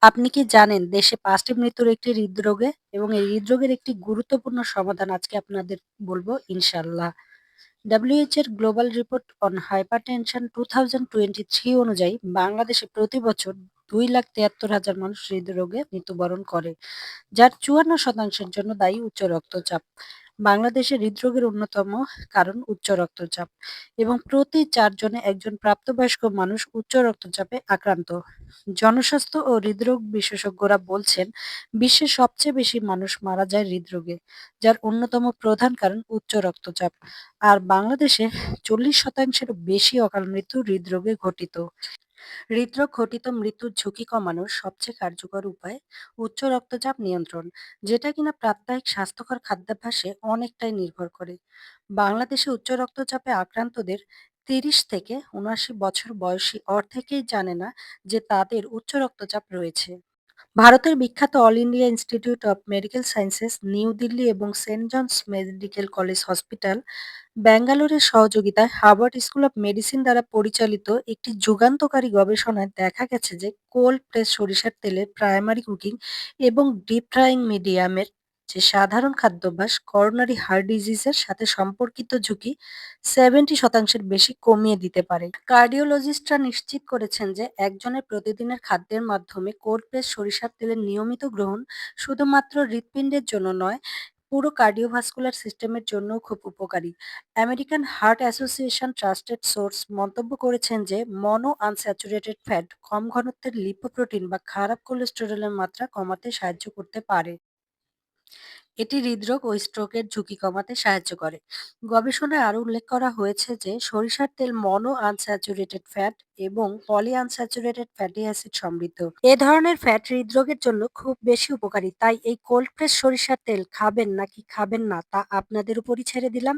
আপনি কি জানেন দেশে ৫টি মৃত্যুর একটি হৃদরোগে এবং এই হৃদরোগের একটি গুরুত্বপূর্ণ সমাধান আজকে আপনাদের বলব ইনশাআল্লাহ। WHO এর গ্লোবাল রিপোর্ট অন হাইপারটেনশন 2023 অনুযায়ী বাংলাদেশে প্রতি বছর ২,৭৩,০০০ মানুষ হৃদরোগে মৃত্যুবরণ করে, যার ৫৪% জন্য দায়ী উচ্চ রক্তচাপ। বাংলাদেশে হৃদরোগের অন্যতম কারণ উচ্চ রক্তচাপ এবং প্রতি ৪ জনে একজন প্রাপ্তবয়স্ক মানুষ উচ্চ রক্তচাপে আক্রান্ত। জনস্বাস্থ্য ও হৃদরোগ বিশেষজ্ঞরা বলছেন, বিশ্বের সবচেয়ে বেশি মানুষ মারা যায় হৃদরোগে, যার অন্যতম প্রধান কারণ উচ্চ রক্তচাপ। আর বাংলাদেশে ৪০% বেশি অকাল মৃত্যু হৃদরোগে ঘটিত। হৃদরোগ ঘটিত মৃত্যুর ঝুঁকি কমানোর সবচেয়ে কার্যকর উপায় উচ্চ রক্তচাপ নিয়ন্ত্রণ, যেটা কিনা প্রাত্যহিক স্বাস্থ্যকর খাদ্যাভ্যাসে অনেকটাই নির্ভর করে। বাংলাদেশে উচ্চ রক্তচাপে আক্রান্তদের ৩০ থেকে ৭৯ বছর বয়সী অর্ধেকেই জানে না যে তাদের উচ্চ রক্তচাপ রয়েছে। ভারতের বিখ্যাত all India institute of medical sciences, New Delhi এবং Saint John's medical college hospital, ব্যাঙ্গালোরের সহযোগিতায় হার্ভার্ড স্কুল অব মেডিসিন দ্বারা পরিচালিত একটি যুগান্তকারী গবেষণায় দেখা গেছে যে কোল্ড প্রেস সরিষার তেলের প্রাইমারি কুকিং এবং ডিপ ফ্রাইং মিডিয়ামের যে সাধারণ খাদ্যাভ্যাস করোনারি হার্ট ডিজিজের সাথে সম্পর্কিত ঝুঁকি 70% বেশি কমিয়ে দিতে পারে। কার্ডিওলজিস্টরা নিশ্চিত করেছেন যে একজনের প্রতিদিনের খাদ্যের মাধ্যমে কোল্ড প্রেস সরিষার তেলের নিয়মিত গ্রহণ শুধুমাত্র হৃৎপিণ্ডের জন্য নয়, পুরো কার্ডিওভাস্কুলার সিস্টেমের জন্যও খুব উপকারী। American heart association trusted source মন্তব্য করেছেন যে মনো আনস্যাচুরেটেড ফ্যাট কম ঘনত্বের লিপোপ্রোটিন বা খারাপ কোলেস্টেরলের মাত্রা কমাতে সাহায্য করতে পারে। এটি হৃদরোগ ও স্ট্রোকের ঝুঁকি কমাতে সাহায্য করে। গবেষণায় আরও উল্লেখ করা হয়েছে যে সরিষার তেল মনো আনস্যাচুরেটেড ফ্যাট এবং পলি আনস্যাচুরেটেড ফ্যাটি অ্যাসিড সমৃদ্ধ। এ ধরনের ফ্যাট হৃদরোগের জন্য খুব বেশি উপকারী। তাই এই কোল্ড প্রেস সরিষার তেল খাবেন নাকি খাবেন না তা আপনাদের উপরই ছেড়ে দিলাম।